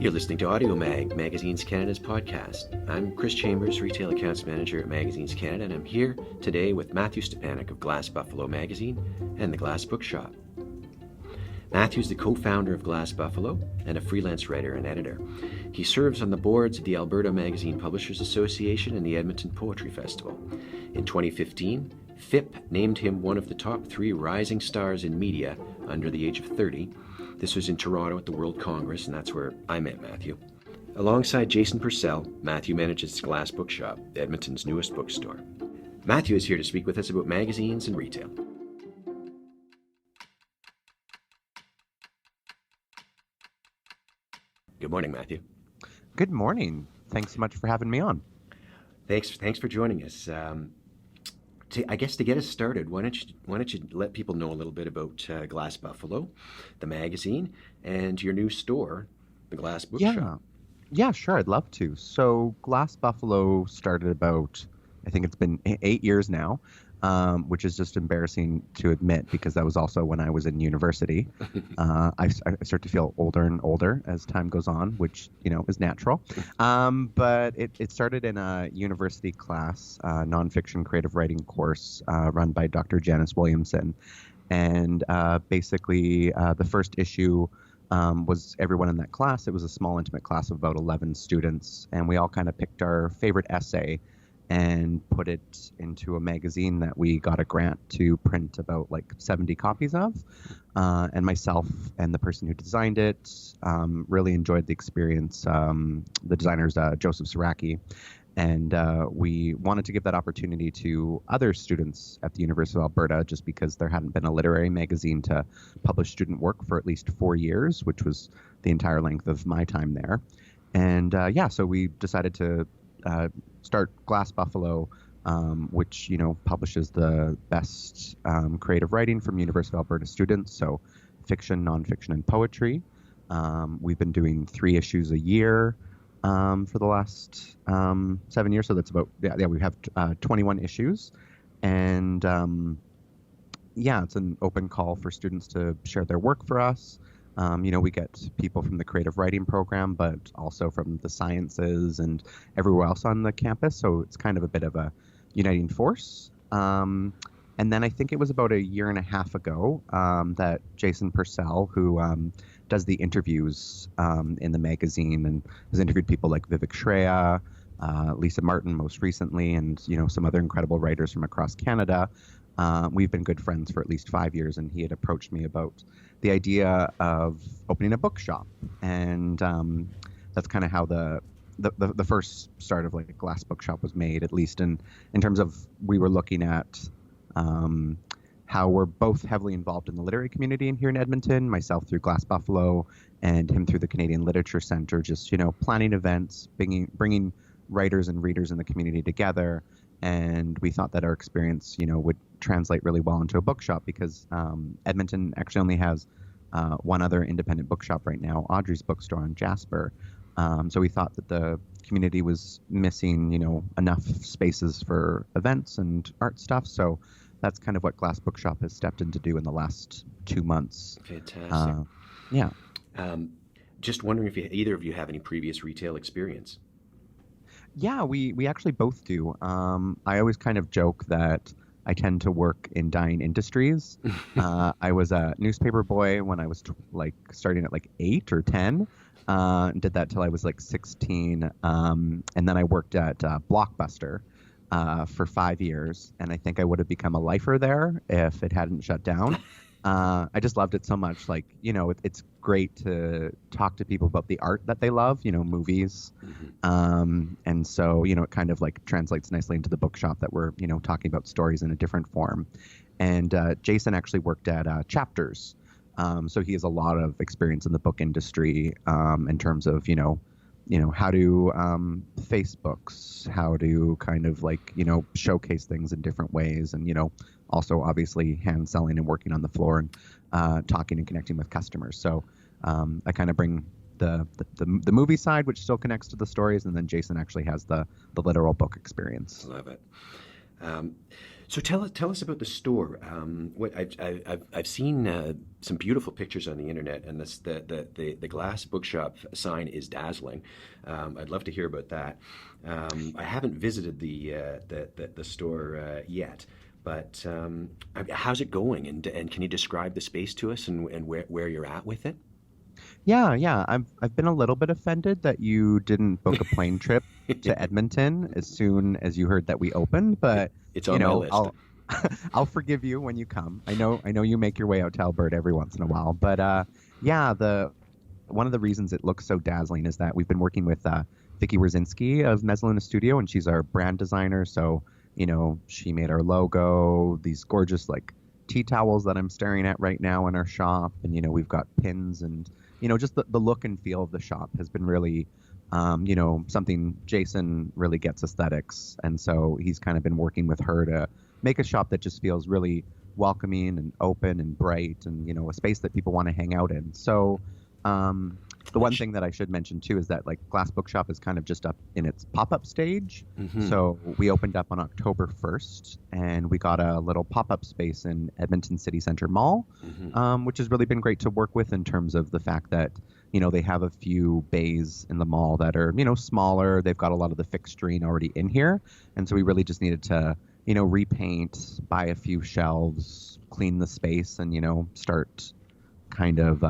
You're listening to AudioMag, Magazines Canada's podcast. I'm Chris Chambers, Retail Accounts Manager at Magazines Canada, and I'm here today with Matthew Stepanic of Glass Buffalo Magazine and the Glass Bookshop. Matthew's the co-founder of Glass Buffalo and a freelance writer and editor. He serves on the boards of the Alberta Magazine Publishers Association and the Edmonton Poetry Festival. In 2015, FIP named him one of the top 3 rising stars in media under the age of 30. This was in Toronto at the World Congress, and that's where I met Matthew. Alongside Jason Purcell, Matthew manages Glass Bookshop, Edmonton's newest bookstore. Matthew is here to speak with us about magazines and retail. Good morning, Matthew. Good morning. Thanks so much for having me on. Thanks for joining us. I guess to get us started, why don't you let people know a little bit about Glass Buffalo, the magazine, and your new store, the Glass Bookshop? Yeah, sure. I'd love to. So Glass Buffalo started about, I think it's been 8 years now, which is just embarrassing to admit because that was also when I was in university. I start to feel older and older as time goes on, which, is natural. But it started in a university class, nonfiction creative writing course run by Dr. Janice Williamson. And basically the first issue was everyone in that class. It was a small, intimate class of about 11 students. And we all kind of picked our favorite essay and put it into a magazine that we got a grant to print about 70 copies of. And myself and the person who designed it really enjoyed the experience. The designer's Joseph Saraki. And we wanted to give that opportunity to other students at the University of Alberta just because there hadn't been a literary magazine to publish student work for at least 4 years, which was the entire length of my time there. And so we decided to start Glass Buffalo, which, publishes the best creative writing from University of Alberta students, so fiction, nonfiction, and poetry. We've been doing 3 issues a year for the last 7 years, so that's about, we have 21 issues. And it's an open call for students to share their work for us. We get people from the creative writing program, but also from the sciences and everywhere else on the campus. So it's kind of a bit of a uniting force. And then I think it was about 1.5 years ago that Jason Purcell, who does the interviews in the magazine and has interviewed people like Vivek Shreya, Lisa Martin most recently, and, some other incredible writers from across Canada. We've been good friends for at least 5 years, and he had approached me about the idea of opening a bookshop. And that's kind of how the first start of Glass Bookshop was made, at least in terms of we were looking at how we're both heavily involved in the literary community in here in Edmonton, myself through Glass Buffalo and him through the Canadian Literature Centre, just, planning events, bringing writers and readers in the community together. And we thought that our experience, would translate really well into a bookshop because Edmonton actually only has one other independent bookshop right now, Audrey's Bookstore on Jasper. So we thought that the community was missing, enough spaces for events and art stuff. So that's kind of what Glass Bookshop has stepped in to do in the last 2 months. Fantastic. Just wondering if either of you have any previous retail experience. Yeah, we actually both do. I always kind of joke that I tend to work in dying industries. I was a newspaper boy when I was starting at 8 or 10. Did that till I was 16. And then I worked at Blockbuster for 5 years. And I think I would have become a lifer there if it hadn't shut down. I just loved it so much. It's great to talk to people about the art that they love, movies. Mm-hmm. And so, it kind of translates nicely into the bookshop that we're, talking about stories in a different form. And Jason actually worked at Chapters. So he has a lot of experience in the book industry in terms of, how to face books, how to kind of showcase things in different ways. And, also obviously hand selling and working on the floor and talking and connecting with customers. So I kind of bring the movie side, which still connects to the stories. And then Jason actually has the literal book experience. Love it. So tell us about the store. What I've seen some beautiful pictures on the internet, and the Glass Bookshop sign is dazzling. I'd love to hear about that. I haven't visited the store yet, but how's it going? And can you describe the space to us and where you're at with it? Yeah. I've been a little bit offended that you didn't book a plane trip to Edmonton as soon as you heard that we opened, but It's on my list. I'll forgive you when you come. I know you make your way out to Alberta every once in a while, but yeah, the one of the reasons it looks so dazzling is that we've been working with Vicky Wierzinski of Mezzaluna Studio, and she's our brand designer. So she made our logo, these gorgeous like tea towels that I'm staring at right now in our shop, and we've got pins and just the look and feel of the shop has been really something. Jason really gets aesthetics, and so he's kind of been working with her to make a shop that just feels really welcoming and open and bright, and a space that people want to hang out in. So the one thing that I should mention too is that like Glass Bookshop is kind of just up in its pop-up stage. Mm-hmm. So we opened up on October 1st, and we got a little pop-up space in Edmonton City Centre Mall, Mm-hmm. which has really been great to work with in terms of the fact that they have a few bays in the mall that are smaller. They've got a lot of the fixturing already in here, and so we really just needed to repaint, buy a few shelves, clean the space, and start kind of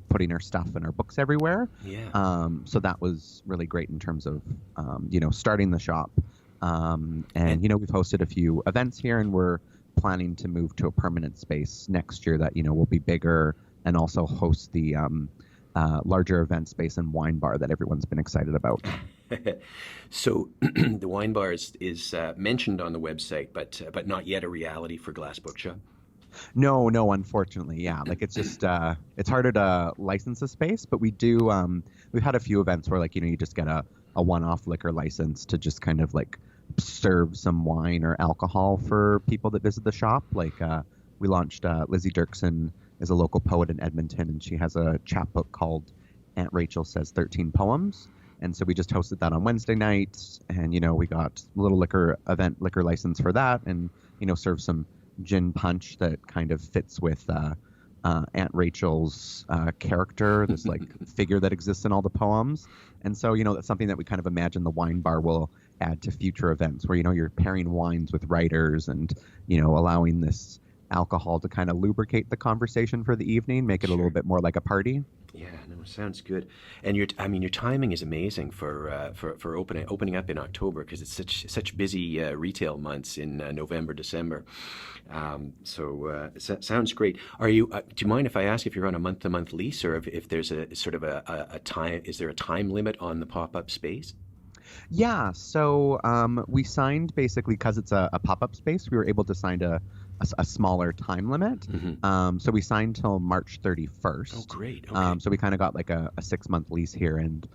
putting our stuff and our books everywhere. Yeah. So that was really great in terms of starting the shop. And we've hosted a few events here, and we're planning to move to a permanent space next year that will be bigger and also host the larger event space and wine bar that everyone's been excited about. So the wine bar is mentioned on the website, but not yet a reality for Glass Bookshop. No, unfortunately, yeah. Like it's just it's harder to license a space, but we do. We've had a few events where like you just get a one-off liquor license to just kind of like serve some wine or alcohol for people that visit the shop. Like we launched Lizzie Dirksen is a local poet in Edmonton, and she has a chapbook called Aunt Rachel Says 13 Poems. And so we just hosted that on Wednesday nights, and we got a little liquor license for that, and served some gin punch that kind of fits with Aunt Rachel's character, this like figure that exists in all the poems. And so that's something that we kind of imagine the wine bar will add to future events, where you're pairing wines with writers and allowing this alcohol to kind of lubricate the conversation for the evening, make it a little bit more like a party. Yeah, no, sounds good. And your timing is amazing for opening up in October, because it's such busy retail months in November, December. Sounds great. Are you? Do you mind if I ask if you're on a month-to-month lease, or if there's a sort of a time? Is there a time limit on the pop-up space? Yeah, so we signed basically because it's a pop-up space. We were able to sign a smaller time limit. Mm-hmm. So we signed till March 31st. Oh, great. Okay. So we kind of got like a 6-month lease here, and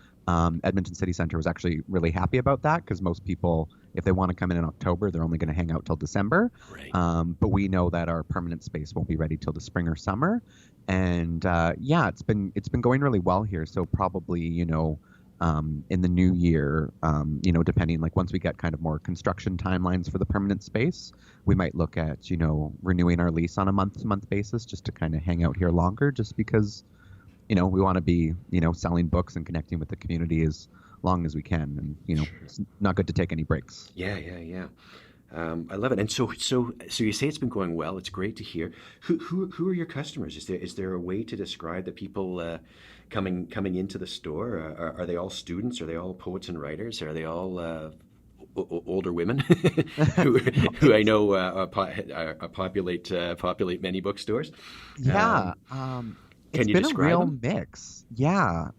Edmonton City Centre was actually really happy about that, because most people, if they want to come in October, they're only going to hang out till December. Right. But we know that our permanent space won't be ready till the spring or summer, and it's been going really well here. So probably in the new year, depending, like once we get kind of more construction timelines for the permanent space, we might look at, renewing our lease on a month-to-month basis just to kind of hang out here longer, just because, we want to be, selling books and connecting with the community as long as we can. And, Sure. It's not good to take any breaks. Yeah. I love it. And so you say it's been going well. It's great to hear. Who are your customers? Is there a way to describe the people coming into the store? Are they all students? Are they all poets and writers? Are they all older women who I know populate many bookstores? Yeah, Can it's you been a describe real them? mix. Yeah,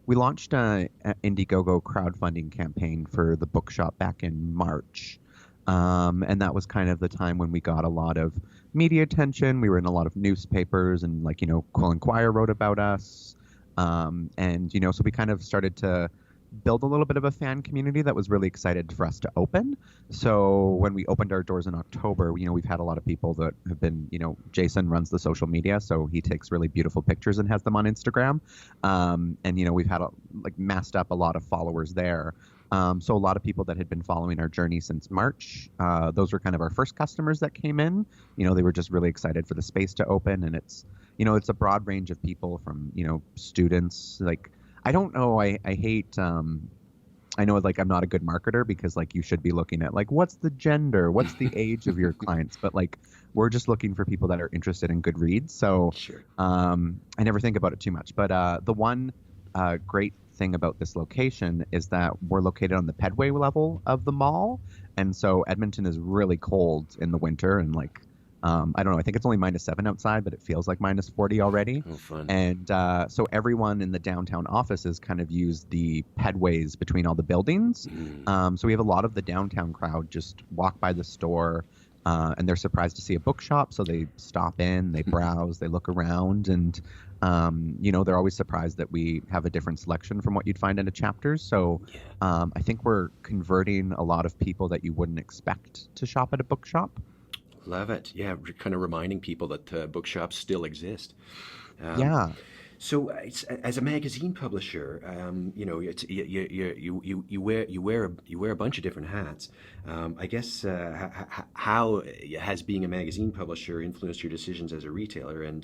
we launched an Indiegogo crowdfunding campaign for the bookshop back in March. And that was kind of the time when we got a lot of media attention. We were in a lot of newspapers, and Quill and Choir wrote about us. So we kind of started to build a little bit of a fan community that was really excited for us to open. So when we opened our doors in October, we've had a lot of people that have been, Jason runs the social media, so he takes really beautiful pictures and has them on Instagram. We've had massed up a lot of followers there. So a lot of people that had been following our journey since March, those were kind of our first customers that came in. They were just really excited for the space to open, and it's a broad range of people from, students. Like, I don't know, I hate, I know like I'm not a good marketer because like you should be looking at like what's the gender, what's the age of your clients, but like we're just looking for people that are interested in good reads. So Sure. I never think about it too much. But the one great thing about this location is that we're located on the Pedway level of the mall, and so Edmonton is really cold in the winter, and like I don't know, I think it's only -7 outside, but it feels like -40 already. Oh, fun. And so everyone in the downtown offices kind of use the pedways between all the buildings. So we have a lot of the downtown crowd just walk by the store, and they're surprised to see a bookshop. So they stop in, they browse, they look around, and they're always surprised that we have a different selection from what you'd find in a Chapters. So I think we're converting a lot of people that you wouldn't expect to shop at a bookshop. Love it. Yeah, kind of reminding people that bookshops still exist. Yeah. So, as a magazine publisher, it's, you wear a bunch of different hats. I guess how has being a magazine publisher influenced your decisions as a retailer, and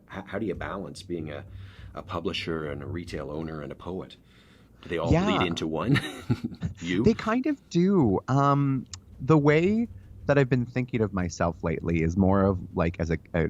how do you balance being a publisher and a retail owner and a poet? Do they all bleed into one? They kind of do. The way that I've been thinking of myself lately is more of like as I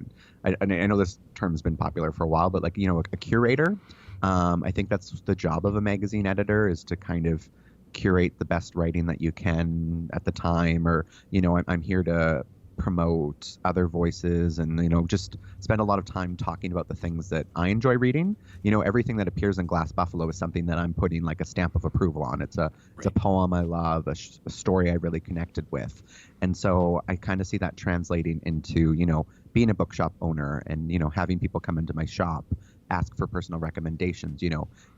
know this term's been popular for a while, but like, a curator. I think that's the job of a magazine editor, is to kind of curate the best writing that you can at the time, or, I'm here to promote other voices and, just spend a lot of time talking about the things that I enjoy reading. Everything that appears in Glass Buffalo is something that I'm putting like a stamp of approval on. It's a poem I love, a story I really connected with. And so I kind of see that translating into, being a bookshop owner and, having people come into my shop, ask for personal recommendations.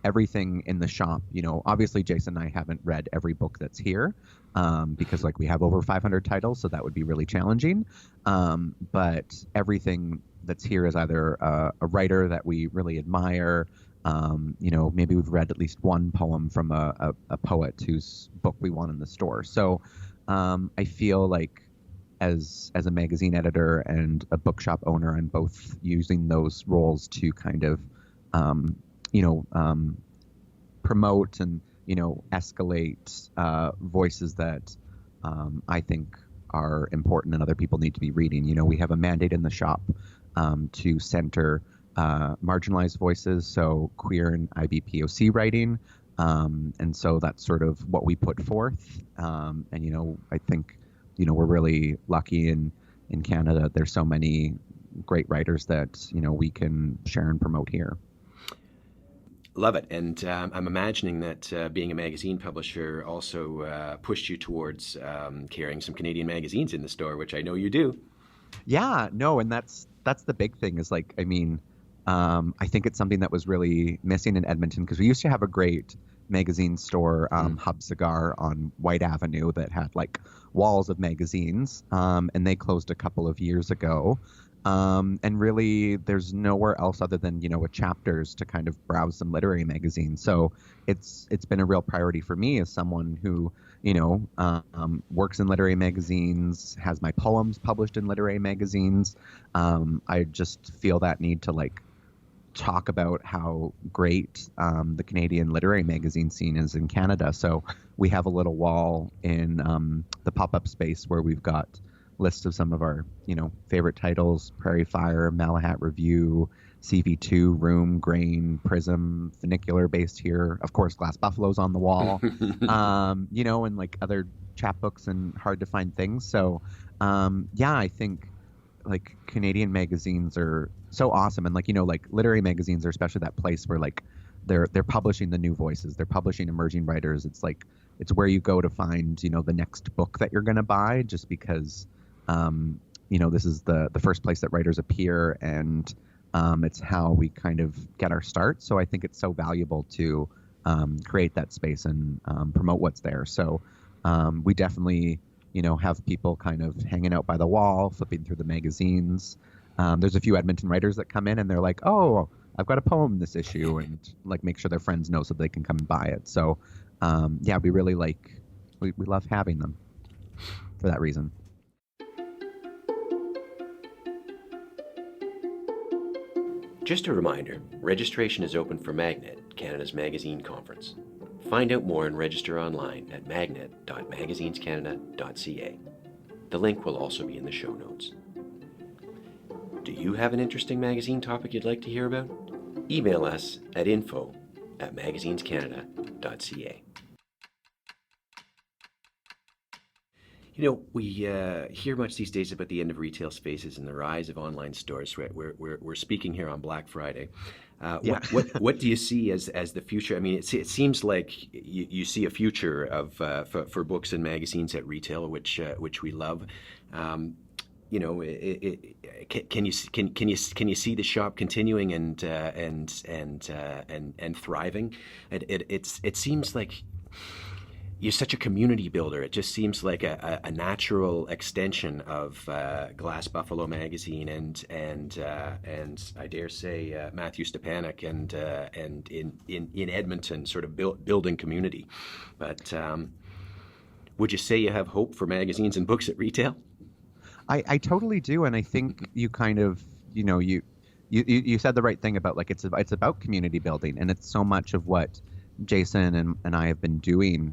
Everything in the shop, obviously Jason and I haven't read every book that's here, because like we have over 500 titles, so that would be really challenging. But everything that's here is either a writer that we really admire. Maybe we've read at least one poem from a poet whose book we want in the store. So I feel like as a magazine editor and a bookshop owner, I'm both using those roles to kind of, promote and, escalate voices that I think are important and other people need to be reading. We have a mandate in the shop to center marginalized voices, so queer and IBPOC writing. And so that's sort of what we put forth. And, I think, we're really lucky in Canada. There's so many great writers that, we can share and promote here. Love it. And I'm imagining that being a magazine publisher also pushed you towards carrying some Canadian magazines in the store, which I know you do. Yeah, no, and that's the big thing is like, I think it's something that was really missing in Edmonton, because we used to have a great magazine store, Hub Cigar on White Avenue, that had like walls of magazines, and they closed a couple of years ago. And really there's nowhere else other than, a Chapters to kind of browse some literary magazines. So it's been a real priority for me as someone who, works in literary magazines, has my poems published in literary magazines. I just feel that need to like talk about how great the Canadian literary magazine scene is in Canada. So we have a little wall in the pop-up space where we've got lists of some of our, favorite titles: Prairie Fire, Malahat Review, CV2, Room, Grain, Prism, Funicular, based here. Of course, Glass Buffalo's on the wall, and like other chapbooks and hard to find things. So, I think like Canadian magazines are so awesome. And like, like literary magazines are especially that place where like they're publishing the new voices, they're publishing emerging writers. It's like, it's where you go to find, the next book that you're going to buy, just because, this is the first place that writers appear, and it's how we kind of get our start. So I think it's so valuable to create that space and promote what's there. So we definitely, have people kind of hanging out by the wall, flipping through the magazines. There's a few Edmonton writers that come in and they're like, oh, I've got a poem in this issue, and like make sure their friends know so they can come and buy it. So yeah, we really we love having them for that reason. Just a reminder, registration is open for Magnet, Canada's magazine conference. Find out more and register online at magnet.magazinescanada.ca. The link will also be in the show notes. Do you have an interesting magazine topic you'd like to hear about? Email us at info@magazinescanada.ca. You know, we hear much these days about the end of retail spaces and the rise of online stores. We're speaking here on Black Friday. What do you see as the future? I mean, it seems like you see a future of for books and magazines at retail, which we love. You know, can you see the shop continuing and thriving? It seems like you're such a community builder. It just seems like a natural extension of Glass Buffalo magazine and I dare say Matthew Stepanic and in Edmonton, sort of building community. But would you say you have hope for magazines and books at retail? I totally do, and I think you kind of, you know, you said the right thing about like it's about community building, and it's so much of what Jason and I have been doing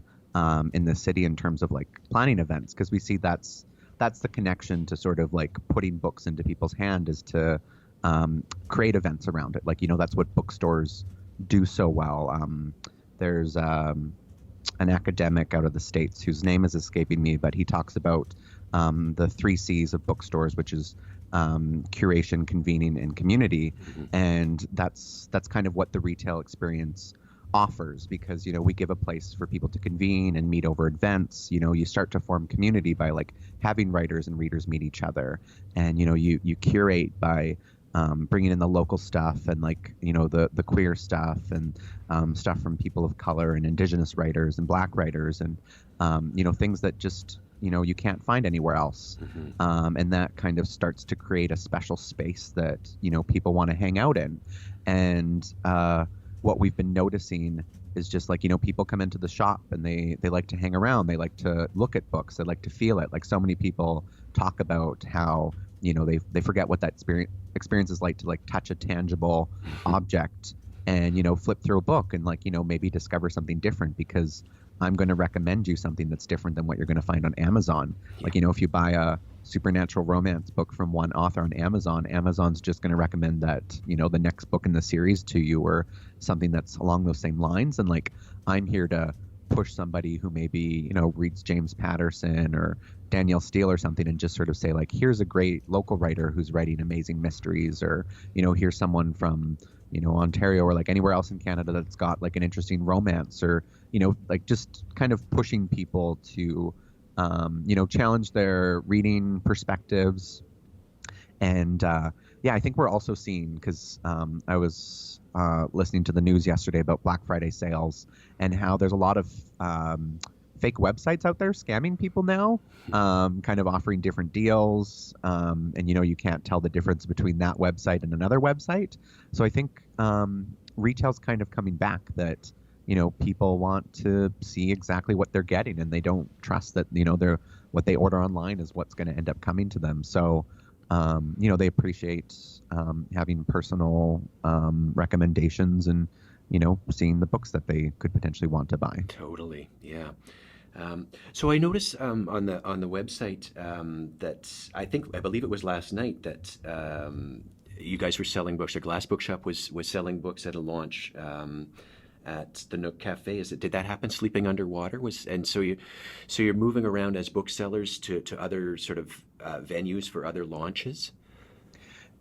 in the city in terms of like planning events, because we see that's the connection to sort of like putting books into people's hand, is to create events around it. Like, you know, that's what bookstores do so well. There's an academic out of the States whose name is escaping me, but he talks about the 3 C's of bookstores, which is curation, convening, and community. Mm-hmm. And that's kind of what the retail experience offers, because, you know, we give a place for people to convene and meet over events. You know, you start to form community by like having writers and readers meet each other, and, you know, you curate by bringing in the local stuff and, like, you know, the queer stuff and stuff from people of color and Indigenous writers and Black writers and you know, things that just, you know, you can't find anywhere else. Mm-hmm. And that kind of starts to create a special space that, you know, people want to hang out in. And what we've been noticing is just like, you know, people come into the shop and they like to hang around. They like to look at books. They like to feel it. Like, so many people talk about how, you know, they forget what that experience is like to like touch a tangible object and, you know, flip through a book and, like, you know, maybe discover something different, because I'm going to recommend you something that's different than what you're going to find on Amazon. Yeah. Like, you know, if you buy a supernatural romance book from one author on Amazon, Amazon's just going to recommend that, you know, the next book in the series to you, or something that's along those same lines. And like, I'm here to push somebody who maybe, you know, reads James Patterson or Danielle Steele or something, and just sort of say like, here's a great local writer who's writing amazing mysteries, or, you know, here's someone from, you know, Ontario or like anywhere else in Canada that's got like an interesting romance, or, you know, like just kind of pushing people to, you know, challenge their reading perspectives. And yeah, I think we're also seeing, because I was listening to the news yesterday about Black Friday sales and how there's a lot of fake websites out there scamming people now, kind of offering different deals. And, you know, you can't tell the difference between that website and another website. So I think retail's kind of coming back, that, you know, people want to see exactly what they're getting, and they don't trust that, you know, what they order online is what's going to end up coming to them. So, you know, they appreciate having personal recommendations and, you know, seeing the books that they could potentially want to buy. Totally, yeah. So I noticed on the website that I believe it was last night that you guys were selling books. Or Glass Bookshop was selling books at a launch at the Nook Cafe. Did that happen? Sleeping underwater so you're moving around as booksellers to other sort of venues for other launches?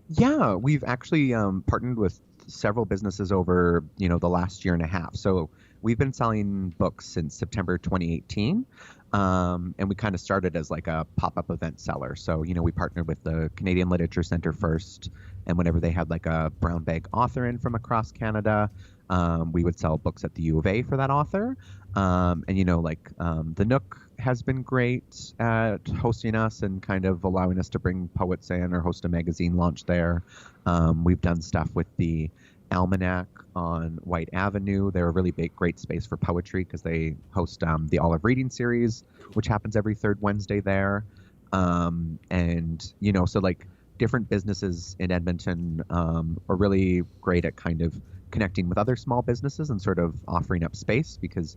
Yeah, we've actually partnered with several businesses over, you know, the last year and a half. So we've been selling books since September 2018. And we kind of started as like a pop-up event seller. So, you know, we partnered with the Canadian Literature Centre first, and whenever they had like a brown bag author in from across Canada, we would sell books at the U of A for that author. And, you know, like the Nook has been great at hosting us and kind of allowing us to bring poets in or host a magazine launch there. We've done stuff with the Almanac on White Avenue. They're a really great space for poetry because they host the Olive Reading Series, which happens every third Wednesday there. And, so like different businesses in Edmonton are really great at kind of connecting with other small businesses and sort of offering up space because,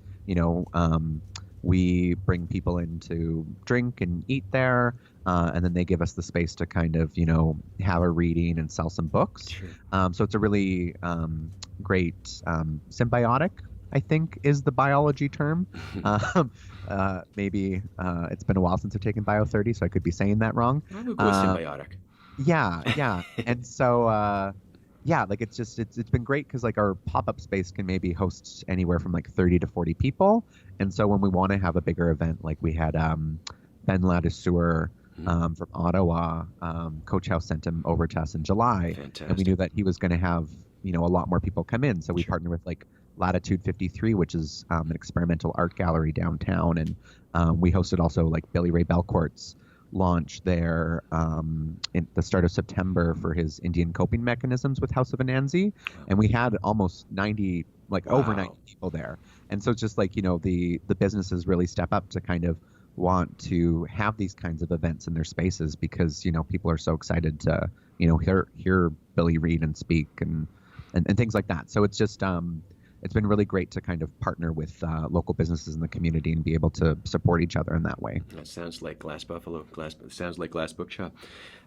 we bring people in to drink and eat there, and then they give us the space to kind of, have a reading and sell some books. Sure. So it's a really great symbiotic, I think, is the biology term. Maybe it's been a while since I've taken Bio 30, so I could be saying that wrong. I would go symbiotic. Yeah. And so, like it's been great because like our pop-up space can maybe host anywhere from like 30 to 40 people. And so when we want to have a bigger event, like we had Ben Ladisseur from Ottawa, Coach House sent him over to us in July. Fantastic. And we knew that he was going to have, a lot more people come in. So we partnered with like Latitude 53, which is an experimental art gallery downtown. And we hosted also like Billy Ray Belcourt's launch there in the start of September for his Indian coping mechanisms with House of Anansi. And we had almost 90, over 90 people there. And so it's just like, the businesses really step up to kind of want to have these kinds of events in their spaces because, people are so excited to, hear Billy read and speak and things like that. So it's just, it's been really great to kind of partner with local businesses in the community and be able to support each other in that way. That sounds like Glass Buffalo. Sounds like Glass Bookshop.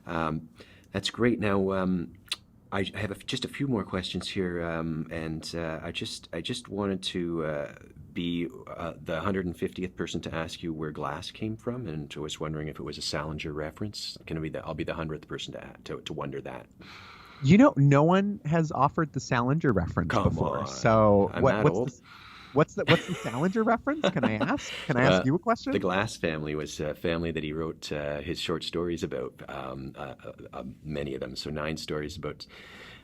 That's great. Now, I have just a few more questions here, and I just wanted to be the 150th person to ask you where glass came from, and I was wondering if it was a Salinger reference. I'll be the 100th person to wonder that. No one has offered the Salinger reference before. On. So what's the Salinger reference? Can I ask? Can I ask you a question? The Glass family was a family that he wrote his short stories about, many of them, so 9 stories about,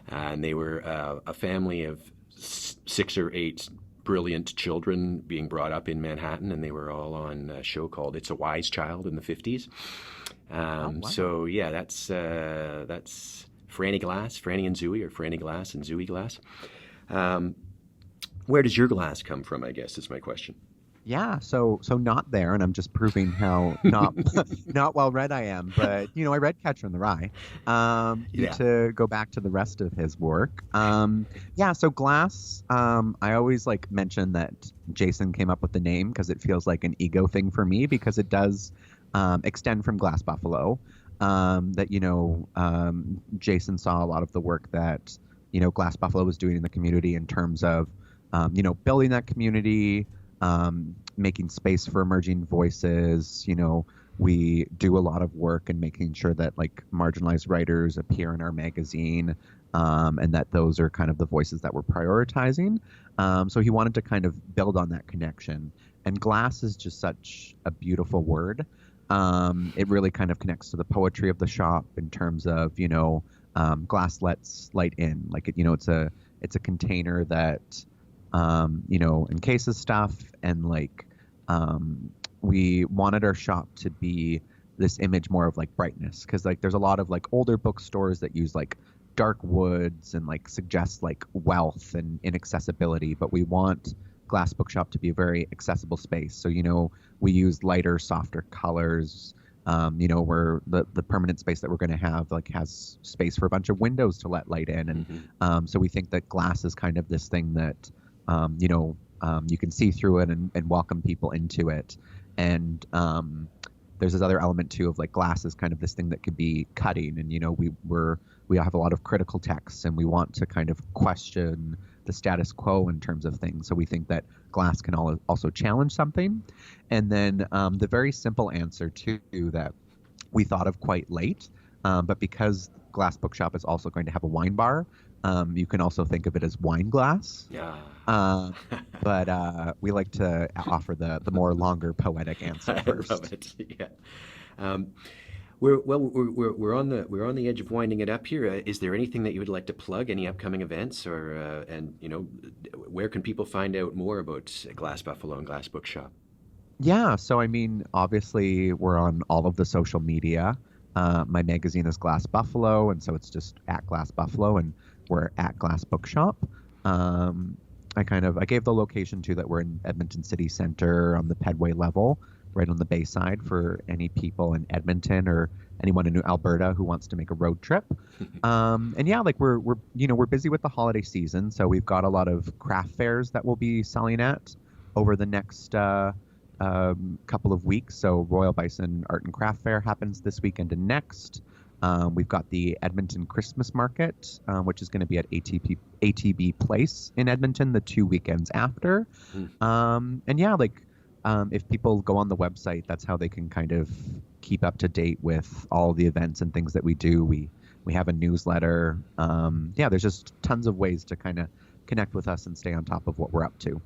and they were a family of 6 or 8 brilliant children being brought up in Manhattan, and they were all on a show called It's a Wise Child in the 50s. Wow. So yeah, that's Franny Glass, Franny and Zooey, or Franny Glass and Zooey Glass. Where does your glass come from, I guess, is my question. Yeah, so not there, and I'm just proving how not well read I am. But I read Catcher in the Rye. To go back to the rest of his work. So Glass. I always mention that Jason came up with the name because it feels like an ego thing for me because it does extend from Glass Buffalo. Jason saw a lot of the work that Glass Buffalo was doing in the community in terms of building that community. Making space for emerging voices. We do a lot of work in making sure that marginalized writers appear in our magazine, and that those are kind of the voices that we're prioritizing. So he wanted to kind of build on that connection. And glass is just such a beautiful word. It really kind of connects to the poetry of the shop in terms of, glass lets light in. It's a container that encases stuff, and we wanted our shop to be this image more of brightness, because there's a lot of older bookstores that use dark woods and suggest wealth and inaccessibility, but we want Glass Bookshop to be a very accessible space. So we use lighter, softer colors. Where the permanent space that we're going to have has space for a bunch of windows to let light in, and so we think that glass is kind of this thing that you can see through it and welcome people into it. And there's this other element too of glass is kind of this thing that could be cutting, and we have a lot of critical texts, and we want to kind of question the status quo in terms of things. So we think that glass can also challenge something. And then the very simple answer too that we thought of quite late, but because Glass Bookshop is also going to have a wine bar, you can also think of it as wine glass. Yeah. But we like to offer the more longer poetic answer first. I love it. Yeah. We're on the edge of winding it up here. Is there anything that you would like to plug? Any upcoming events, or where can people find out more about Glass Buffalo and Glass Bookshop? Yeah. So obviously we're on all of the social media. My magazine is Glass Buffalo, and so it's just at Glass Buffalo. And we're at Glass Bookshop. I gave the location too, that we're in Edmonton City Center on the Pedway level, right on the Bayside, for any people in Edmonton or anyone in Alberta who wants to make a road trip. And yeah, like we're busy with the holiday season, so we've got a lot of craft fairs that we'll be selling at over the next couple of weeks. So Royal Bison Art and Craft Fair happens this weekend and next. We've got the Edmonton Christmas Market, which is going to be at ATB Place in Edmonton the 2 weekends after. And yeah, if people go on the website, that's how they can kind of keep up to date with all the events and things that we do. We have a newsletter. There's just tons of ways to kind of connect with us and stay on top of what we're up to.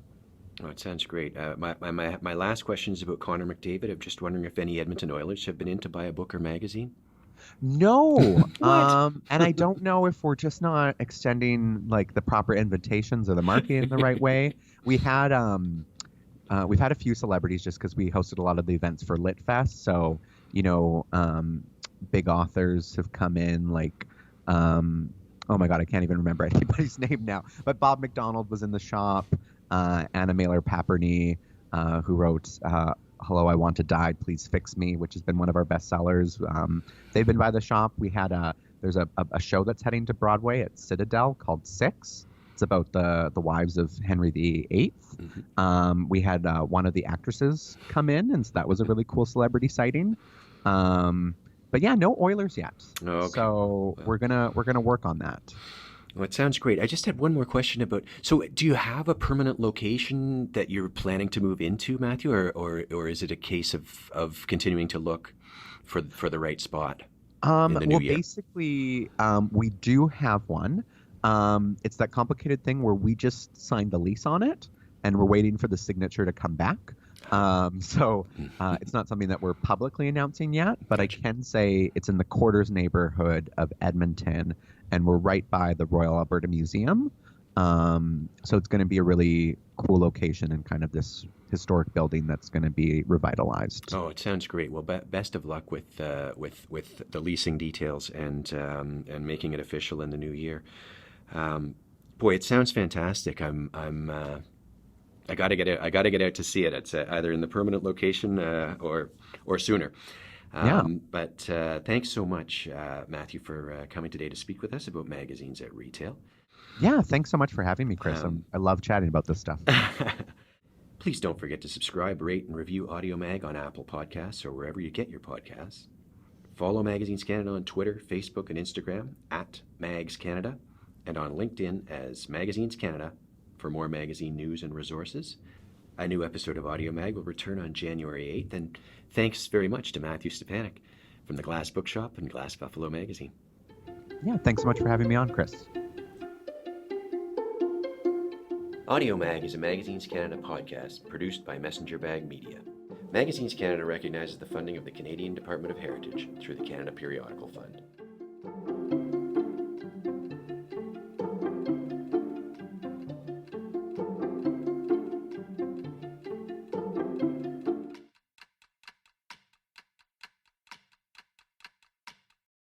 Oh, it sounds great. My last question is about Connor McDavid. I'm just wondering if any Edmonton Oilers have been in to buy a book or magazine. No. And I don't know if we're just not extending like the proper invitations or the marketing the right way. We've had a few celebrities just because we hosted a lot of the events for LitFest. So, big authors have come in, like, oh my God, I can't even remember anybody's name now. But Bob McDonald was in the shop. Anna Mailer-Paperney, who wrote Hello, I Want to Die, Please Fix Me, which has been one of our bestsellers. They've been by the shop. There's a show that's heading to Broadway at Citadel called Six. It's about the wives of Henry VIII. We had one of the actresses come in, and so that was a really cool celebrity sighting. But yeah, no Oilers yet. Oh, okay. So we're gonna work on that. Well, it sounds great. I just had one more question about, so do you have a permanent location that you're planning to move into, Matthew, or is it a case of continuing to look for the right spot in the new year? Basically, we do have one. It's that complicated thing where we just signed the lease on it, and we're waiting for the signature to come back. So it's not something that we're publicly announcing yet, but I can say it's in the Quarters neighborhood of Edmonton, and we're right by the Royal Alberta Museum. So it's going to be a really cool location and kind of this historic building that's going to be revitalized. Oh, it sounds great. Well, best of luck with the leasing details and making it official in the new year. Boy, it sounds fantastic. I got to get out. I got to get out to see it. It's either in the permanent location or sooner. But thanks so much, Matthew, for coming today to speak with us about magazines at retail. Yeah, thanks so much for having me, Chris. I love chatting about this stuff. Please don't forget to subscribe, rate, and review AudioMag on Apple Podcasts or wherever you get your podcasts. Follow Magazines Canada on Twitter, Facebook, and Instagram at Mags Canada, and on LinkedIn as Magazines Canada for more magazine news and resources. A new episode of AudioMag will return on January 8th, and thanks very much to Matthew Stepanic from the Glass Bookshop and Glass Buffalo Magazine. Yeah, thanks so much for having me on, Chris. AudioMag is a Magazines Canada podcast produced by Messenger Bag Media. Magazines Canada recognizes the funding of the Canadian Department of Heritage through the Canada Periodical Fund.